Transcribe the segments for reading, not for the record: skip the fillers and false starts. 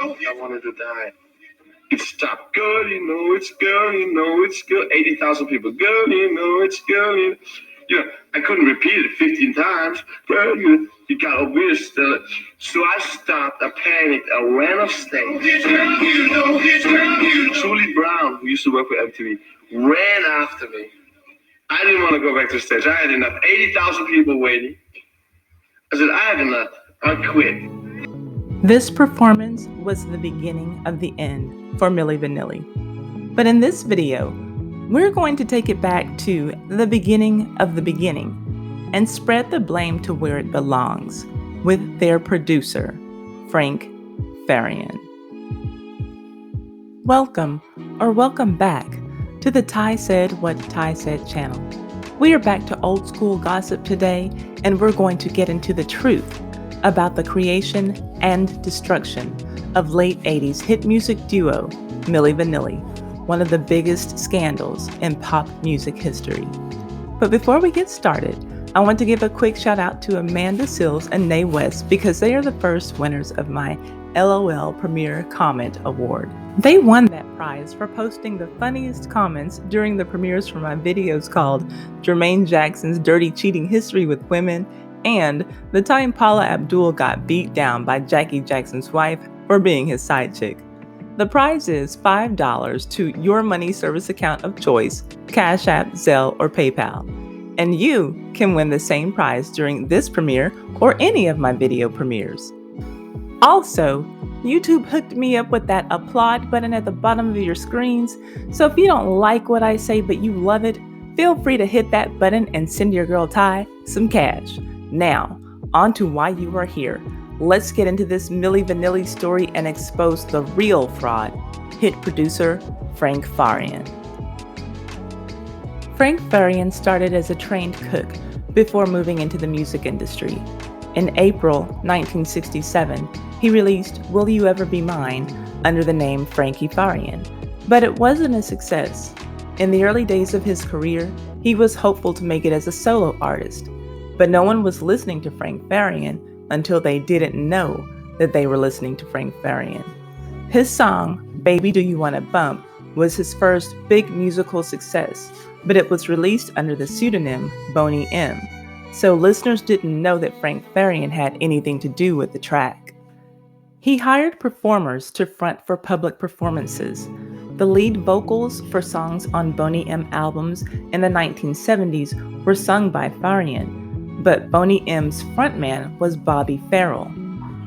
I wanted to die. Stop, girl, you know it's girl, you know it's girl. 80,000 people, girl, you know it's girl. I couldn't repeat it 15 times. Girl, you got obvious. So I stopped, I panicked, I ran off stage. Julie Brown, who used to work for MTV, ran after me. I didn't want to go back to the stage. I had enough. 80,000 people waiting. I said, I have enough. I quit. This performance was the beginning of the end for Milli Vanilli. But in this video, we're going to take it back to the beginning of the beginning and spread the blame to where it belongs with their producer, Frank Farian. Welcome back to the Ty Said What Ty Said channel. We are back to old school gossip today, and we're going to get into the truth about the creation and destruction of late 80s hit music duo Milli Vanilli, one of the biggest scandals in pop music history. But before we get started, I want to give a quick shout out to Amanda Sills and Nay West because they are the first winners of my LOL Premiere Comment Award. They won that prize for posting the funniest comments during the premieres for my videos called Jermaine Jackson's Dirty Cheating History with Women and the time Paula Abdul got beat down by Jackie Jackson's wife for being his side chick. The prize is $5 to your money service account of choice, Cash App, Zelle, or PayPal. And you can win the same prize during this premiere or any of my video premieres. Also, YouTube hooked me up with that applaud button at the bottom of your screens, so if you don't like what I say but you love it, feel free to hit that button and send your girl Ty some cash. Now, on to why you are here. Let's get into this Milli Vanilli story and expose the real fraud, hit producer Frank Farian. Frank Farian started as a trained cook before moving into the music industry. In April 1967, he released Will You Ever Be Mine under the name Frankie Farian, but it wasn't a success. In the early days of his career, he was hopeful to make it as a solo artist, but no one was listening to Frank Farian until they didn't know that they were listening to Frank Farian. His song, Baby Do You Wanna Bump, was his first big musical success, but it was released under the pseudonym Boney M, so listeners didn't know that Frank Farian had anything to do with the track. He hired performers to front for public performances. The lead vocals for songs on Boney M albums in the 1970s were sung by Farian, but Boney M's frontman was Bobby Farrell.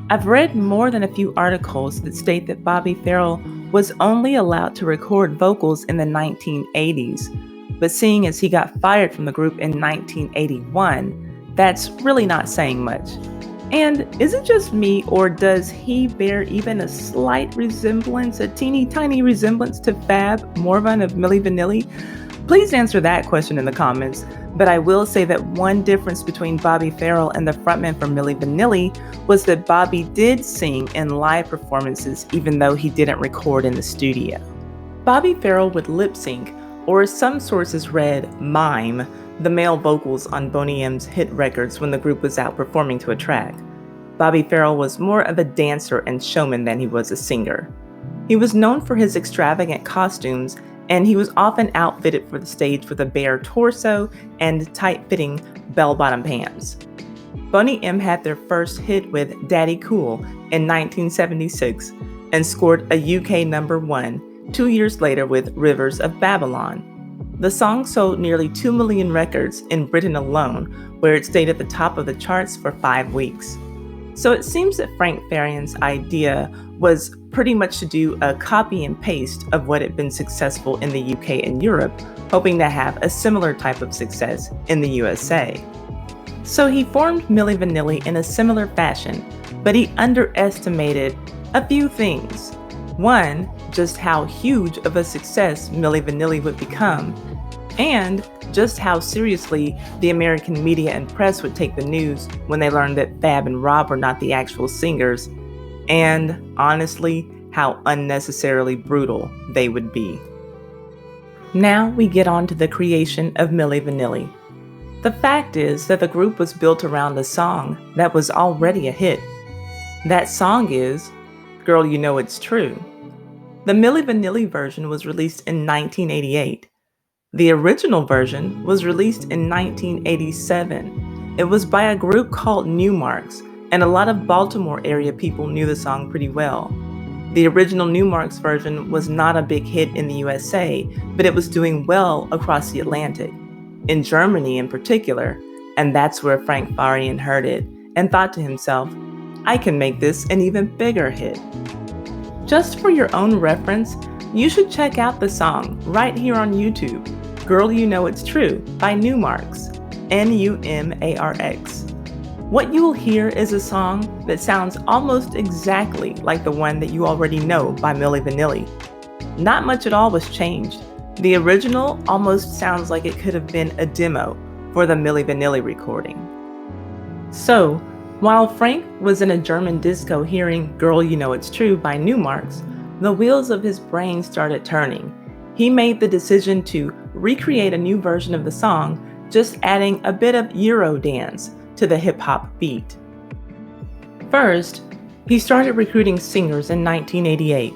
I've read more than a few articles that state that Bobby Farrell was only allowed to record vocals in the 1980s, but seeing as he got fired from the group in 1981, that's really not saying much. And is it just me, or does he bear even a slight resemblance, a teeny tiny resemblance to Fab Morvan of Milli Vanilli? Please answer that question in the comments, but I will say that one difference between Bobby Farrell and the frontman for Milli Vanilli was that Bobby did sing in live performances even though he didn't record in the studio. Bobby Farrell would lip sync, or as some sources read, mime, the male vocals on Boney M's hit records when the group was out performing to a track. Bobby Farrell was more of a dancer and showman than he was a singer. He was known for his extravagant costumes, and he was often outfitted for the stage with a bare torso and tight-fitting bell-bottom pants. Boney M had their first hit with Daddy Cool in 1976 and scored a UK number 1 2 years later with Rivers of Babylon. The song sold nearly 2 million records in Britain alone, where it stayed at the top of the charts for 5 weeks. So it seems that Frank Farian's idea was pretty much to do a copy and paste of what had been successful in the UK and Europe, hoping to have a similar type of success in the USA. So he formed Milli Vanilli in a similar fashion, but he underestimated a few things. One, just how huge of a success Milli Vanilli would become, and just how seriously the American media and press would take the news when they learned that Fab and Rob were not the actual singers, and honestly, how unnecessarily brutal they would be. Now we get on to the creation of Milli Vanilli. The fact is that the group was built around a song that was already a hit. That song is Girl You Know It's True. The Milli Vanilli version was released in 1988. The original version was released in 1987. It was by a group called Newmarks, and a lot of Baltimore area people knew the song pretty well. The original Newmarks version was not a big hit in the USA, but it was doing well across the Atlantic, in Germany in particular, and that's where Frank Farian heard it and thought to himself, I can make this an even bigger hit. Just for your own reference, you should check out the song right here on YouTube, Girl You Know It's True by Newmarks, Numarx. What you will hear is a song that sounds almost exactly like the one that you already know by Milli Vanilli. Not much at all was changed. The original almost sounds like it could have been a demo for the Milli Vanilli recording. So, while Frank was in a German disco hearing Girl You Know It's True by Newmarks, the wheels of his brain started turning. He made the decision to recreate a new version of the song, just adding a bit of Euro dance to the hip-hop beat. First, he started recruiting singers in 1988.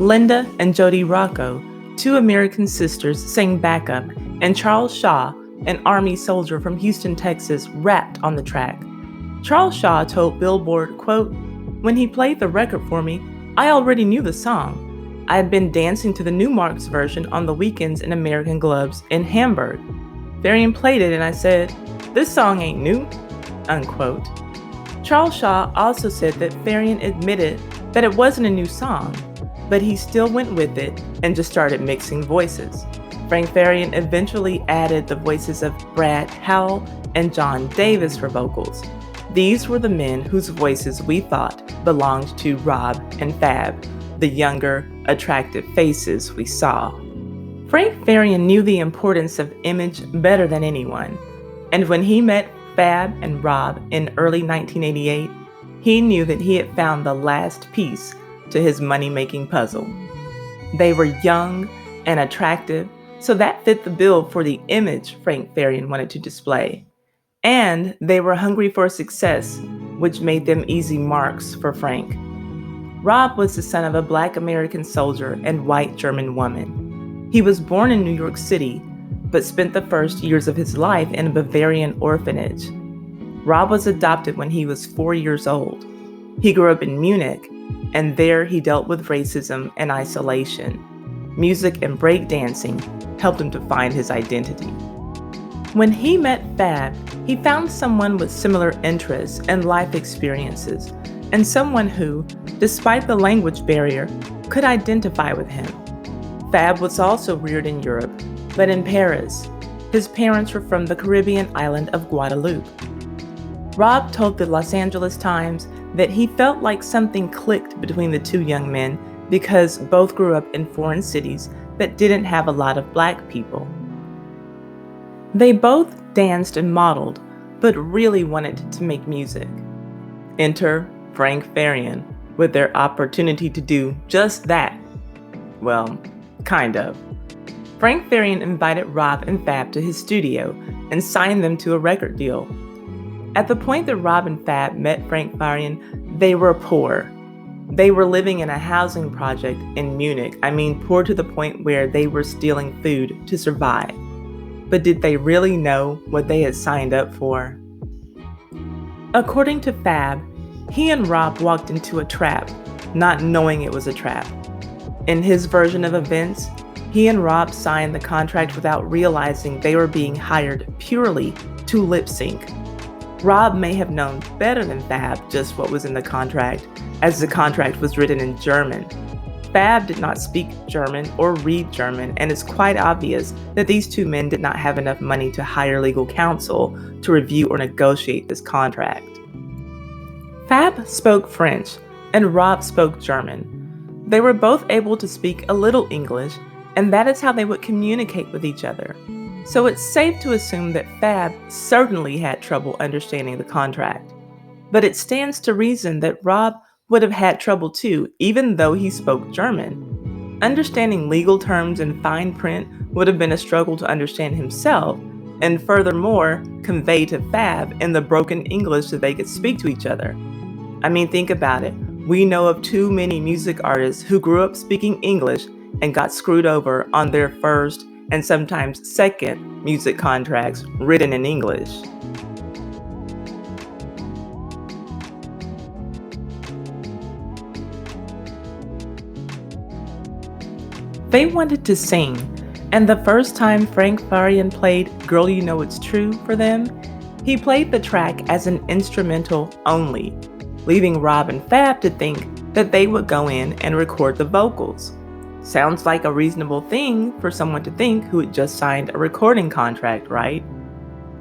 Linda and Jody Rocco, two American sisters, sang backup, and Charles Shaw, an Army soldier from Houston, Texas, rapped on the track. Charles Shaw told Billboard, quote, "When he played the record for me, I already knew the song. I had been dancing to the Newmarks version on the weekends in American Clubs in Hamburg. Farian played it and I said, 'This song ain't new,'" unquote. Charles Shaw also said that Farian admitted that it wasn't a new song, but he still went with it and just started mixing voices. Frank Farian eventually added the voices of Brad Howell and John Davis for vocals. These were the men whose voices we thought belonged to Rob and Fab, the younger, attractive faces we saw. Frank Farian knew the importance of image better than anyone, and when he met Fab and Rob in early 1988, he knew that he had found the last piece to his money-making puzzle. They were young and attractive, so that fit the bill for the image Frank Farian wanted to display. And they were hungry for success, which made them easy marks for Frank. Rob was the son of a Black American soldier and white German woman. He was born in New York City, but spent the first years of his life in a Bavarian orphanage. Rob was adopted when he was 4 years old. He grew up in Munich, and there he dealt with racism and isolation. Music and breakdancing helped him to find his identity. When he met Fab, he found someone with similar interests and life experiences, and someone who, despite the language barrier, could identify with him. Fab was also reared in Europe, but in Paris. His parents were from the Caribbean island of Guadeloupe. Rob told the Los Angeles Times that he felt like something clicked between the two young men because both grew up in foreign cities that didn't have a lot of Black people. They both danced and modeled, but really wanted to make music. Enter Frank Farian with their opportunity to do just that. Well, kind of. Frank Farian invited Rob and Fab to his studio and signed them to a record deal. At the point that Rob and Fab met Frank Farian, they were poor. They were living in a housing project in Munich. Poor to the point where they were stealing food to survive. But did they really know what they had signed up for? According to Fab, he and Rob walked into a trap, not knowing it was a trap. In his version of events, he and Rob signed the contract without realizing they were being hired purely to lip sync. Rob may have known better than Fab just what was in the contract, as the contract was written in German. Fab did not speak German or read German, and it's quite obvious that these two men did not have enough money to hire legal counsel to review or negotiate this contract. Fab spoke French, and Rob spoke German. They were both able to speak a little English, and that is how they would communicate with each other. So it's safe to assume that Fab certainly had trouble understanding the contract. But it stands to reason that Rob would have had trouble too, even though he spoke German. Understanding legal terms and fine print would have been a struggle to understand himself, and furthermore, convey to Fab in the broken English so they could speak to each other. Think about it. We know of too many music artists who grew up speaking English and got screwed over on their first and sometimes second music contracts written in English. They wanted to sing, and the first time Frank Farian played Girl You Know It's True for them, he played the track as an instrumental only, leaving Rob and Fab to think that they would go in and record the vocals. Sounds like a reasonable thing for someone to think who had just signed a recording contract, right?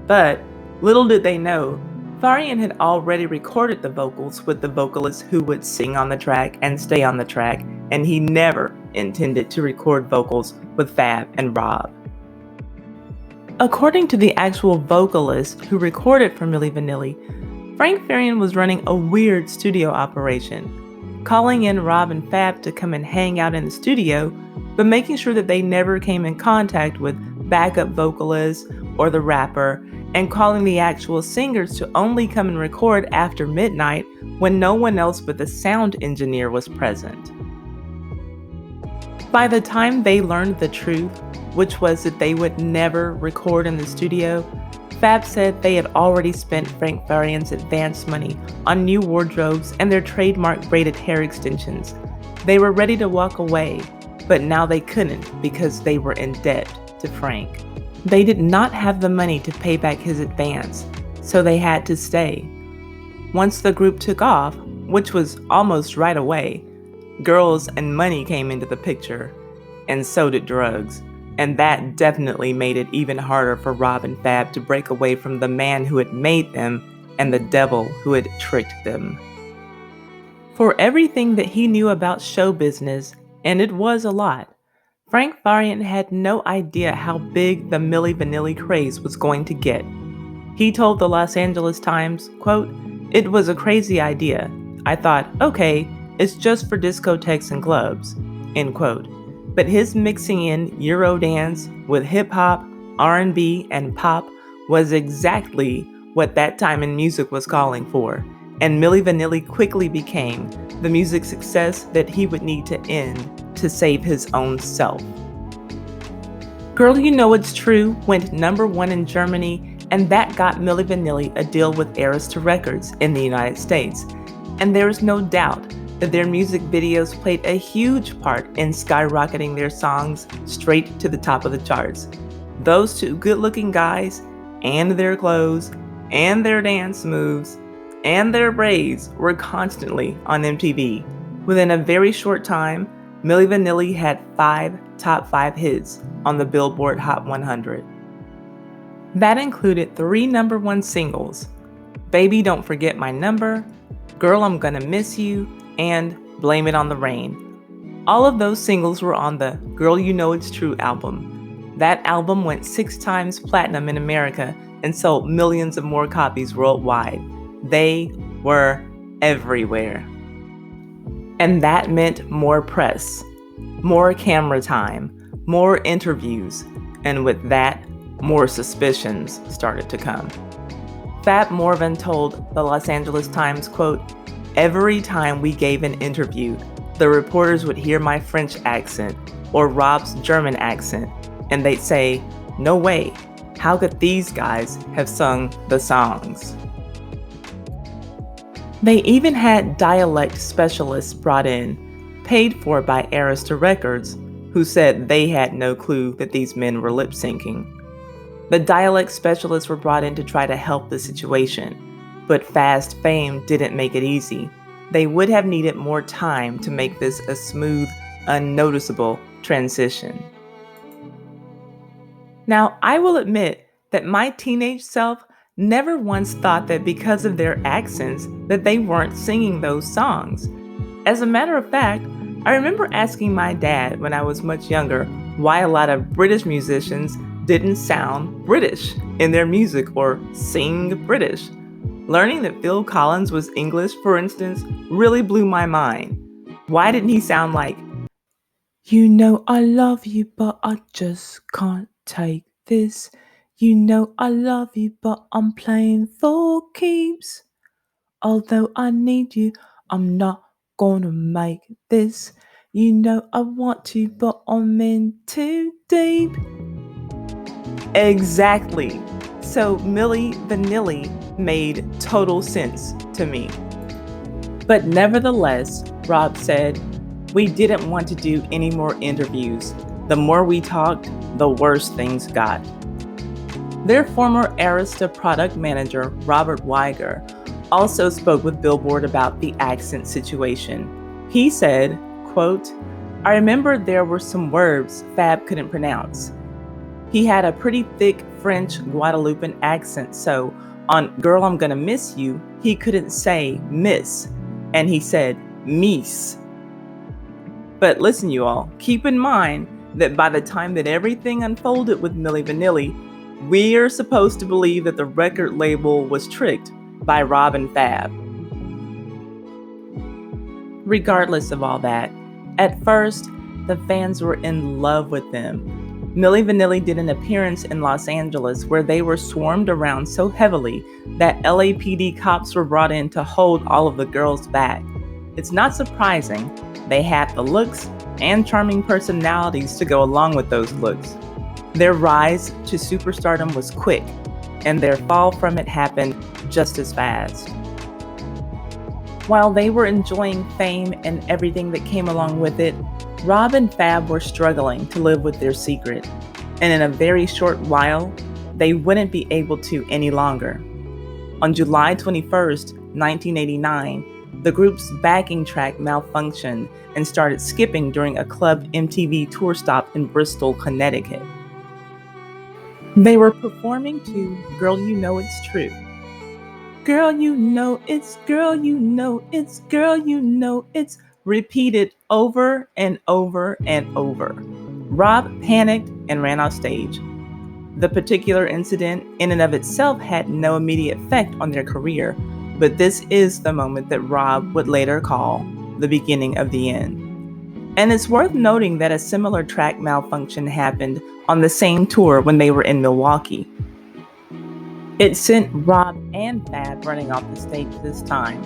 But little did they know, Farian had already recorded the vocals with the vocalist who would sing on the track and stay on the track, and he never intended to record vocals with Fab and Rob. According to the actual vocalist who recorded for Milli Vanilli, Frank Farian was running a weird studio operation, calling in Rob and Fab to come and hang out in the studio, but making sure that they never came in contact with backup vocalists or the rapper, and calling the actual singers to only come and record after midnight when no one else but the sound engineer was present. By the time they learned the truth, which was that they would never record in the studio, Fab said they had already spent Frank Farian's advance money on new wardrobes and their trademark braided hair extensions. They were ready to walk away, but now they couldn't because they were in debt to Frank. They did not have the money to pay back his advance, so they had to stay. Once the group took off, which was almost right away, girls and money came into the picture, and so did drugs, and that definitely made it even harder for Rob and Fab to break away from the man who had made them and the devil who had tricked them. For everything that he knew about show business, and it was a lot, Frank Farian had no idea how big the Milli Vanilli craze was going to get. He told the Los Angeles Times, quote, "It was a crazy idea. I thought, okay, it's just for discotheques and clubs," end quote. But his mixing in Eurodance with hip-hop, R&B, and pop was exactly what that time in music was calling for, and Milli Vanilli quickly became the music success that he would need to end to save his own self. Girl You Know It's True went number 1 in Germany, and that got Milli Vanilli a deal with Arista Records in the United States, and there is no doubt that their music videos played a huge part in skyrocketing their songs straight to the top of the charts. Those two good-looking guys, and their clothes, and their dance moves, and their braids were constantly on MTV. Within a very short time, Milli Vanilli had 5 top 5 hits on the Billboard Hot 100. That included 3 number 1 singles, Baby Don't Forget My Number, Girl I'm Gonna Miss You, and Blame It on the Rain. All of those singles were on the Girl You Know It's True album. That album went 6 times platinum in America and sold millions of more copies worldwide. They were everywhere. And that meant more press, more camera time, more interviews, and with that, more suspicions started to come. Fab Morvan told the Los Angeles Times, quote, "Every time we gave an interview, the reporters would hear my French accent or Rob's German accent, and they'd say, 'No way, how could these guys have sung the songs?'" They even had dialect specialists brought in, paid for by Arista Records, who said they had no clue that these men were lip syncing. The dialect specialists were brought in to try to help the situation, but fast fame didn't make it easy. They would have needed more time to make this a smooth, unnoticeable transition. Now, I will admit that my teenage self never once thought that because of their accents that they weren't singing those songs. As a matter of fact, I remember asking my dad when I was much younger why a lot of British musicians didn't sound British in their music or sing British. Learning that Phil Collins was English, for instance, really blew my mind. Why didn't he sound like, "You know I love you, but I just can't take this. You know I love you, but I'm playing for keeps. Although I need you, I'm not Gonna make this. You know I want to, but I'm in too deep. Exactly. So Milli Vanilli made total sense to me. But nevertheless, Rob said, we didn't want to do any more interviews. The more we talked, the worse things got. Their former Arista product manager, Robert Weiger, also spoke with Billboard about the accent situation. He said, quote, I remember there were some words Fab couldn't pronounce. He had a pretty thick French Guadeloupean accent, so on Girl I'm Gonna Miss You, he couldn't say miss, and he said meese. But listen, you all, keep in mind that by the time that everything unfolded with Milli Vanilli, we are supposed to believe that the record label was tricked by Rob and Fab. Regardless of all that, at first, the fans were in love with them. Milli Vanilli did an appearance in Los Angeles where they were swarmed around so heavily that LAPD cops were brought in to hold all of the girls back. It's not surprising. They had the looks and charming personalities to go along with those looks. Their rise to superstardom was quick, and their fall from it happened just as fast. While they were enjoying fame and everything that came along with it, Rob and Fab were struggling to live with their secret, and in a very short while, they wouldn't be able to any longer. On July 21st, 1989, the group's backing track malfunctioned and started skipping during a Club MTV tour stop in Bristol, Connecticut. They were performing to Girl You Know It's True. Girl you know it's, girl you know it's, girl you know it's, repeated over and over and over. Rob panicked and ran off stage. The particular incident in and of itself had no immediate effect on their career, but this is the moment that Rob would later call the beginning of the end. And it's worth noting that a similar track malfunction happened on the same tour when they were in Milwaukee. It sent Rob and Fab running off the stage this time.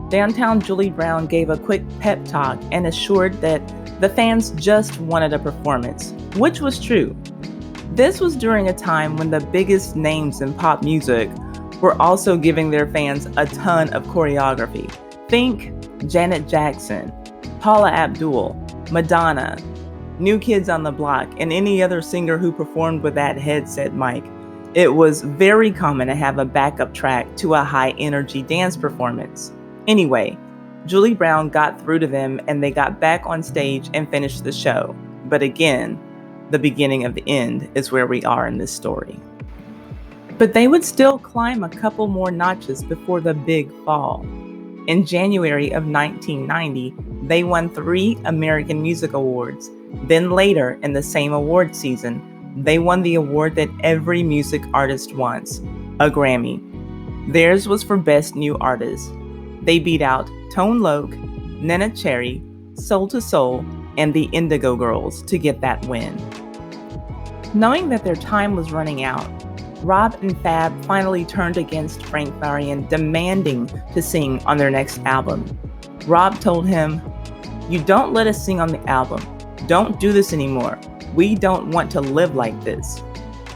Downtown Julie Brown gave a quick pep talk and assured that the fans just wanted a performance, which was true. This was during a time when the biggest names in pop music were also giving their fans a ton of choreography. Think Janet Jackson, Paula Abdul, Madonna, New Kids on the Block, and any other singer who performed with that headset mic. It was very common to have a backup track to a high-energy dance performance. Anyway, Julie Brown got through to them and they got back on stage and finished the show. But again, the beginning of the end is where we are in this story. But they would still climb a couple more notches before the big fall. In January of 1990, they won 3 American Music Awards. Then later in the same award season, they won the award that every music artist wants, a Grammy. Theirs was for Best New Artist. They beat out Tone Loc, Nena Cherry, Soul to Soul, and the Indigo Girls to get that win. Knowing that their time was running out, Rob and Fab finally turned against Frank Farian, demanding to sing on their next album. Rob told him, "You don't let us sing on the album. Don't do this anymore. We don't want to live like this."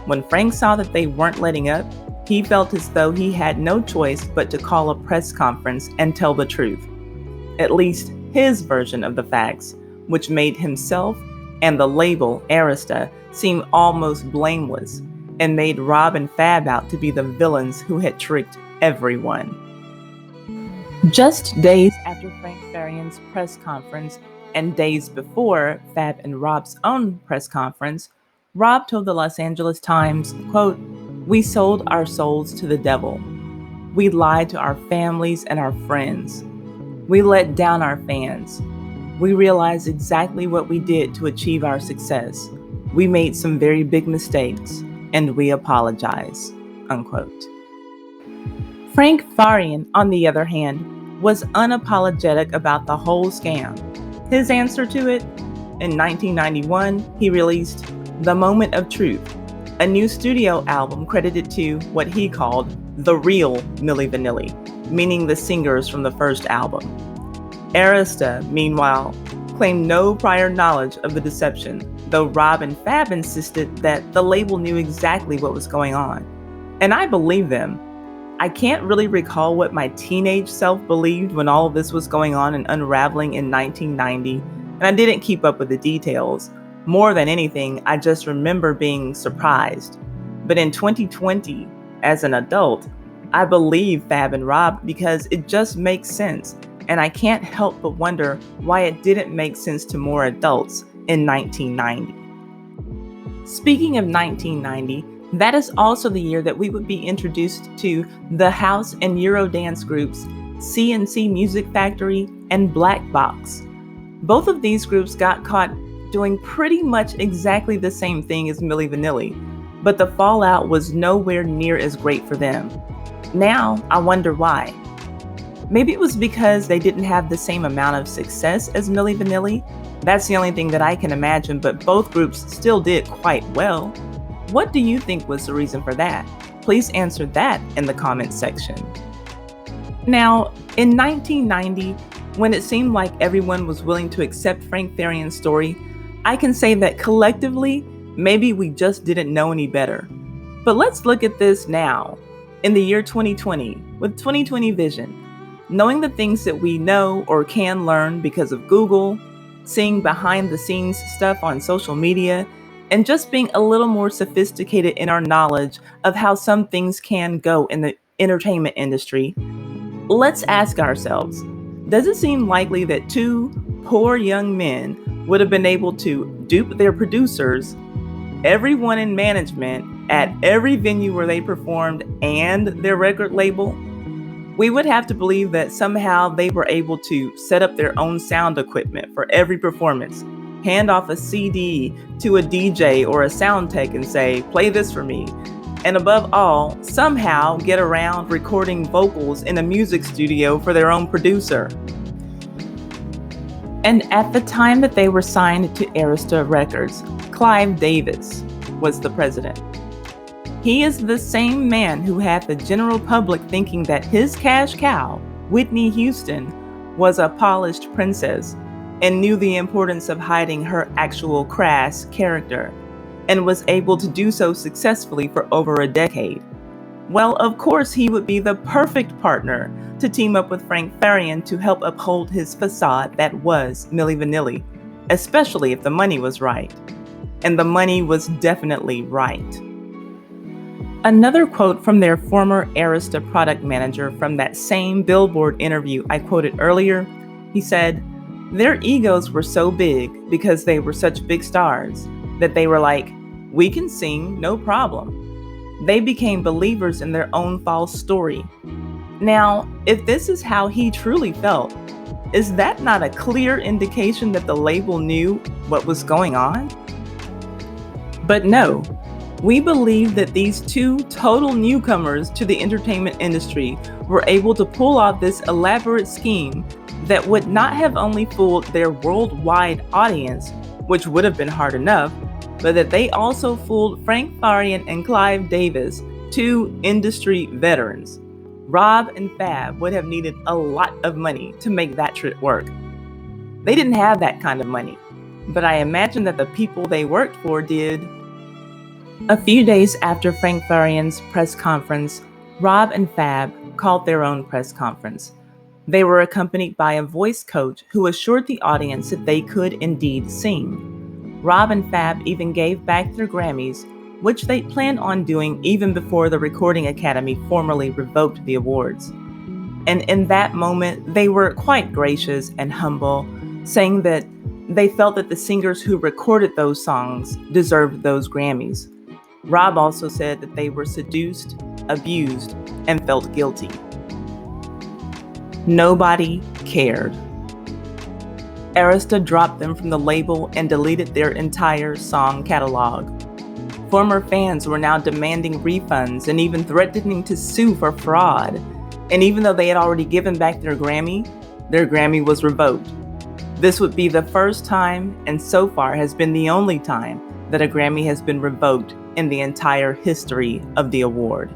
When Frank saw that they weren't letting up, he felt as though he had no choice but to call a press conference and tell the truth. At least his version of the facts, which made himself and the label, Arista, seem almost blameless, and made Rob and Fab out to be the villains who had tricked everyone. Just days after Frank Farian's press conference, and days before Fab and Rob's own press conference, Rob told the Los Angeles Times, quote, "We sold our souls to the devil. We lied to our families and our friends. We let down our fans. We realized exactly what we did to achieve our success. We made some very big mistakes, and we apologize," unquote. Frank Farian, on the other hand, was unapologetic about the whole scam. His answer to it? In 1991, he released The Moment of Truth, a new studio album credited to what he called the real Milli Vanilli, meaning the singers from the first album. Arista, meanwhile, claimed no prior knowledge of the deception, though Rob and Fab insisted that the label knew exactly what was going on. And I believe them. I can't really recall what my teenage self believed when all of this was going on and unraveling in 1990, and I didn't keep up with the details. More than anything, I just remember being surprised. But in 2020, as an adult, I believe Fab and Rob because it just makes sense, and I can't help but wonder why it didn't make sense to more adults in 1990. Speaking of 1990, that is also the year that we would be introduced to the house and Eurodance groups C&C Music Factory and Black Box. Both of these groups got caught doing pretty much exactly the same thing as Milli Vanilli, but the fallout was nowhere near as great for them. Now, I wonder why. Maybe it was because they didn't have the same amount of success as Milli Vanilli. That's the only thing that I can imagine, but both groups still did quite well. What do you think was the reason for that? Please answer that in the comments section. Now, in 1990, when it seemed like everyone was willing to accept Frank Farian's story, I can say that collectively, maybe we just didn't know any better. But let's look at this now, in the year 2020, with 2020 vision. Knowing the things that we know or can learn because of Google, seeing behind the scenes stuff on social media, and just being a little more sophisticated in our knowledge of how some things can go in the entertainment industry, let's ask ourselves, does it seem likely that two poor young men would have been able to dupe their producers, everyone in management, at every venue where they performed, and their record label? We would have to believe that somehow they were able to set up their own sound equipment for every performance, hand off a CD to a DJ or a sound tech and say, play this for me. And above all, somehow get around recording vocals in a music studio for their own producer. And at the time that they were signed to Arista Records, Clive Davis was the president. He is the same man who had the general public thinking that his cash cow, Whitney Houston, was a polished princess and knew the importance of hiding her actual crass character, and was able to do so successfully for over a decade. Well, of course, he would be the perfect partner to team up with Frank Farian to help uphold his facade that was Milli Vanilli, especially if the money was right. And the money was definitely right. Another quote from their former Arista product manager from that same Billboard interview I quoted earlier, he said, "Their egos were so big because they were such big stars that they were like, we can sing, no problem." They became believers in their own false story. Now, if this is how he truly felt, is that not a clear indication that the label knew what was going on? But no, we believe that these two total newcomers to the entertainment industry were able to pull off this elaborate scheme that would not have only fooled their worldwide audience, which would have been hard enough, but that they also fooled Frank Farian and Clive Davis, two industry veterans. Rob and Fab would have needed a lot of money to make that trip work. They didn't have that kind of money, but I imagine that the people they worked for did. A few days after Frank Farian's press conference, Rob and Fab called their own press conference. They were accompanied by a voice coach who assured the audience that they could indeed sing. Rob and Fab even gave back their Grammys, which they planned on doing even before the Recording Academy formally revoked the awards. And in that moment, they were quite gracious and humble, saying that they felt that the singers who recorded those songs deserved those Grammys. Rob also said that they were seduced, abused, and felt guilty. Nobody cared. Arista dropped them from the label and deleted their entire song catalog. Former fans were now demanding refunds and even threatening to sue for fraud. And even though they had already given back their Grammy was revoked. This would be the first time, and so far has been the only time, that a Grammy has been revoked in the entire history of the award.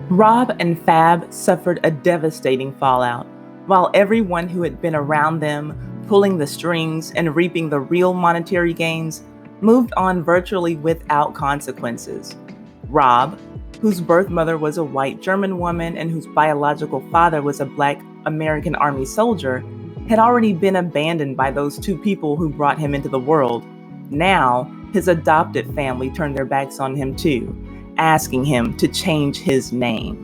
Rob and Fab suffered a devastating fallout, while everyone who had been around them, pulling the strings and reaping the real monetary gains, moved on virtually without consequences. Rob, whose birth mother was a white German woman and whose biological father was a black American Army soldier, had already been abandoned by those two people who brought him into the world. Now, his adopted family turned their backs on him too, asking him to change his name.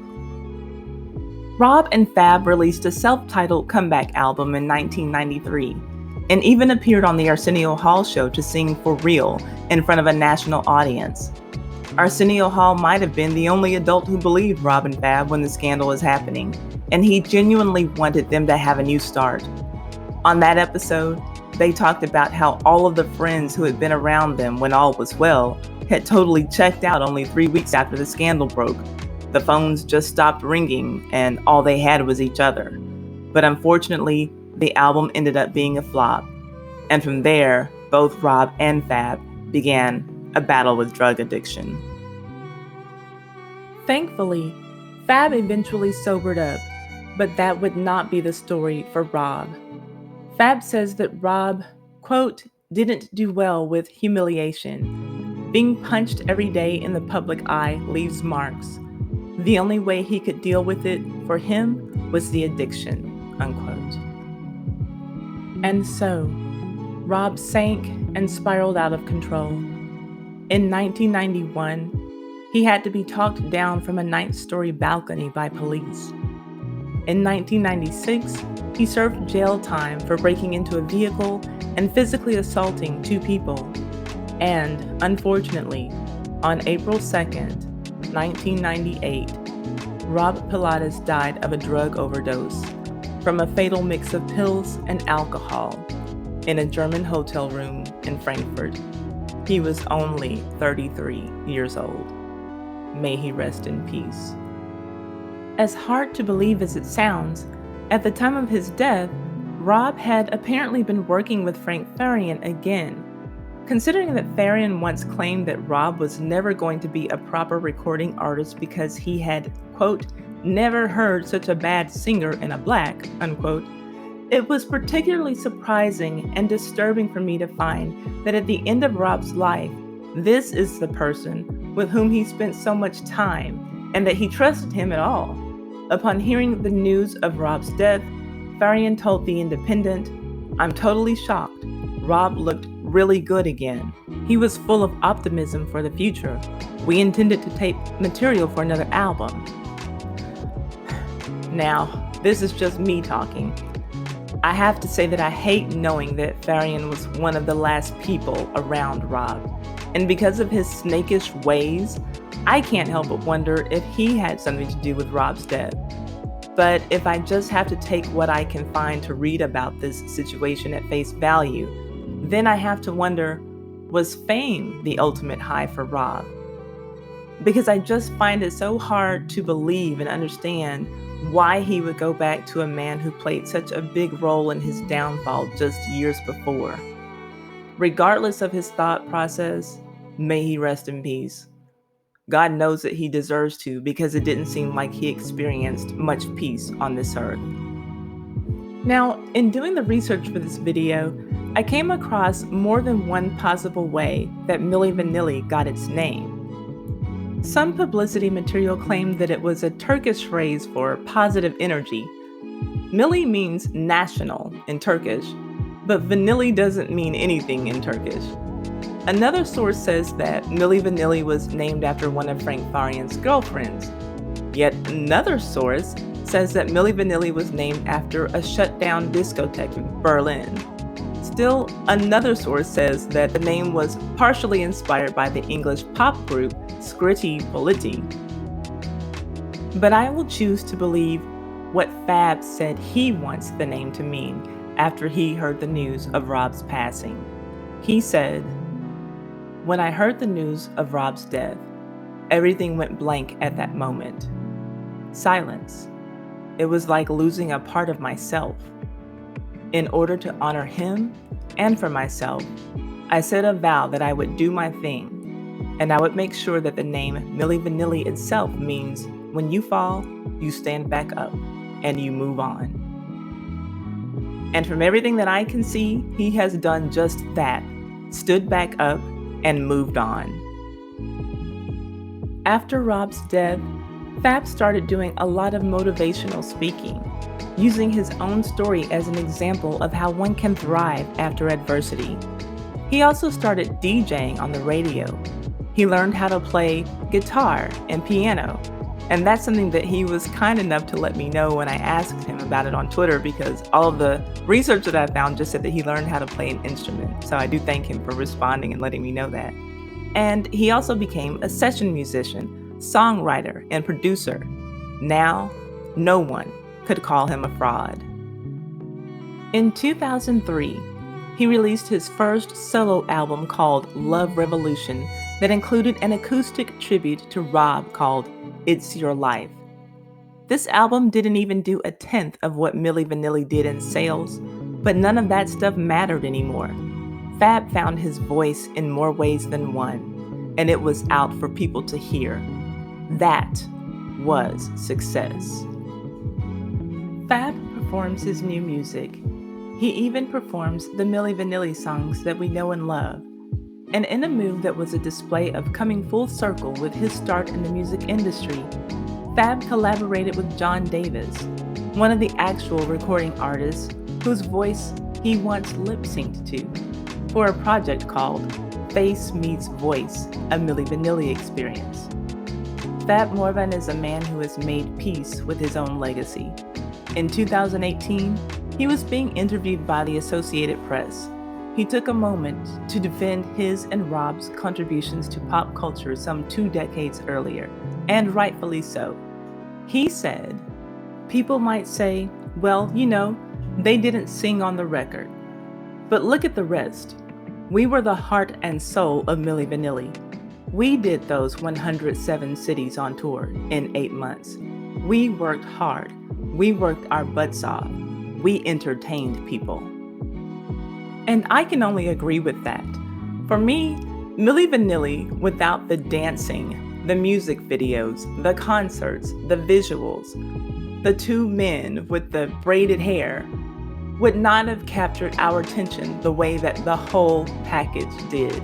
Rob and Fab released a self-titled comeback album in 1993 and even appeared on the Arsenio Hall show to sing For Real in front of a national audience. Arsenio Hall might have been the only adult who believed Rob and Fab when the scandal was happening, and he genuinely wanted them to have a new start. On that episode, they talked about how all of the friends who had been around them when all was well had totally checked out only 3 weeks after the scandal broke. The phones just stopped ringing and all they had was each other. But unfortunately, the album ended up being a flop. And from there, both Rob and Fab began a battle with drug addiction. Thankfully, Fab eventually sobered up, but that would not be the story for Rob. Fab says that Rob, quote, didn't do well with humiliation. Being punched every day in the public eye leaves marks. The only way he could deal with it for him was the addiction, unquote. And so, Rob sank and spiraled out of control. In 1991, he had to be talked down from a 9th-story balcony by police. In 1996, he served jail time for breaking into a vehicle and physically assaulting 2 people. And, unfortunately, on April 2nd, 1998, Rob Pilates died of a drug overdose from a fatal mix of pills and alcohol in a German hotel room in Frankfurt. He was only 33 years old. May he rest in peace. As hard to believe as it sounds, at the time of his death, Rob had apparently been working with Frank Farian again. Considering that Farian once claimed that Rob was never going to be a proper recording artist because he had, quote, never heard such a bad singer in a black, unquote, it was particularly surprising and disturbing for me to find that at the end of Rob's life, this is the person with whom he spent so much time and that he trusted him at all. Upon hearing the news of Rob's death, Farian told The Independent, "I'm totally shocked. Rob looked really good again. He was full of optimism for the future. We intended to tape material for another album." Now, this is just me talking. I have to say that I hate knowing that Farian was one of the last people around Rob. And because of his snakish ways, I can't help but wonder if he had something to do with Rob's death. But if I just have to take what I can find to read about this situation at face value, then I have to wonder, was fame the ultimate high for Rob? Because I just find it so hard to believe and understand why he would go back to a man who played such a big role in his downfall just years before. Regardless of his thought process, may he rest in peace. God knows that he deserves to, because it didn't seem like he experienced much peace on this earth. Now, in doing the research for this video, I came across more than one possible way that Milli Vanilli got its name. Some publicity material claimed that it was a Turkish phrase for positive energy. Milli means national in Turkish, but Vanilli doesn't mean anything in Turkish. Another source says that Milli Vanilli was named after one of Frank Farian's girlfriends. Yet another source says that Milli Vanilli was named after a shut-down discotheque in Berlin. Still, another source says that the name was partially inspired by the English pop group Scritti Politti. But I will choose to believe what Fab said he wants the name to mean after he heard the news of Rob's passing. He said, "When I heard the news of Rob's death, everything went blank at that moment. Silence. It was like losing a part of myself. In order to honor him and for myself, I said a vow that I would do my thing, and I would make sure that the name Milli Vanilli itself means when you fall, you stand back up and you move on." And from everything that I can see, he has done just that, stood back up and moved on. After Rob's death, Fab started doing a lot of motivational speaking, using his own story as an example of how one can thrive after adversity. He also started DJing on the radio. He learned how to play guitar and piano, and that's something that he was kind enough to let me know when I asked him about it on Twitter, because all of the research that I found just said that he learned how to play an instrument. So I do thank him for responding and letting me know that. And he also became a session musician, songwriter, and producer. Now, no one could call him a fraud. In 2003, he released his first solo album called Love Revolution that included an acoustic tribute to Rob called It's Your Life. This album didn't even do a tenth of what Milli Vanilli did in sales, but none of that stuff mattered anymore. Fab found his voice in more ways than one, and it was out for people to hear. That was success. Fab performs his new music. He even performs the Milli Vanilli songs that we know and love. And in a move that was a display of coming full circle with his start in the music industry, Fab collaborated with John Davis, one of the actual recording artists whose voice he once lip-synced to, for a project called Face Meets Voice, a Milli Vanilli experience. Fab Morvan is a man who has made peace with his own legacy. In 2018, he was being interviewed by the Associated Press. He took a moment to defend his and Rob's contributions to pop culture some 2 decades earlier, and rightfully so. He said, "People might say, well, they didn't sing on the record. But look at the rest. We were the heart and soul of Milli Vanilli. We did those 107 cities on tour in 8 months. We worked hard. We worked our butts off. We entertained people." And I can only agree with that. For me, Milli Vanilli, without the dancing, the music videos, the concerts, the visuals, the 2 men with the braided hair, would not have captured our attention the way that the whole package did.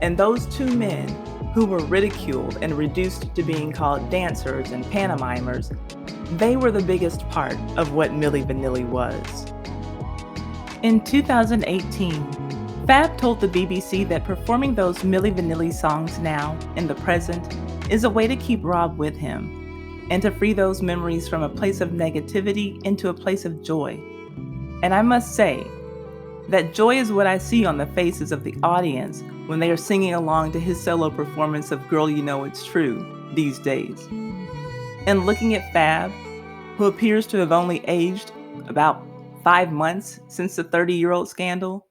And those 2 men, who were ridiculed and reduced to being called dancers and pantomimers, they were the biggest part of what Milli Vanilli was. In 2018, Fab told the BBC that performing those Milli Vanilli songs now, in the present, is a way to keep Rob with him, and to free those memories from a place of negativity into a place of joy. And I must say, that joy is what I see on the faces of the audience when they are singing along to his solo performance of Girl You Know It's True these days. And looking at Fab, who appears to have only aged about 5 months since the 30-year-old scandal,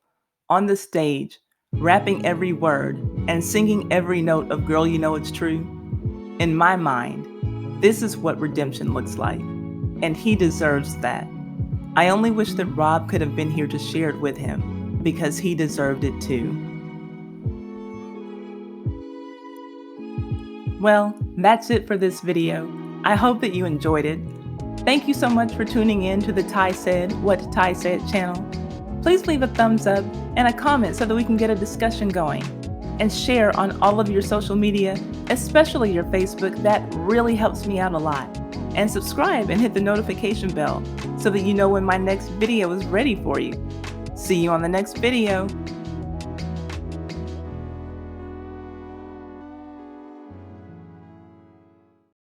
on the stage, rapping every word and singing every note of Girl You Know It's True, in my mind, this is what redemption looks like, and he deserves that. I only wish that Rob could have been here to share it with him, because he deserved it too. Well, that's it for this video. I hope that you enjoyed it. Thank you so much for tuning in to the Ty Said What Ty Said channel. Please leave a thumbs up and a comment so that we can get a discussion going. And share on all of your social media, especially your Facebook. That really helps me out a lot. And subscribe and hit the notification bell so that you know when my next video is ready for you. See you on the next video.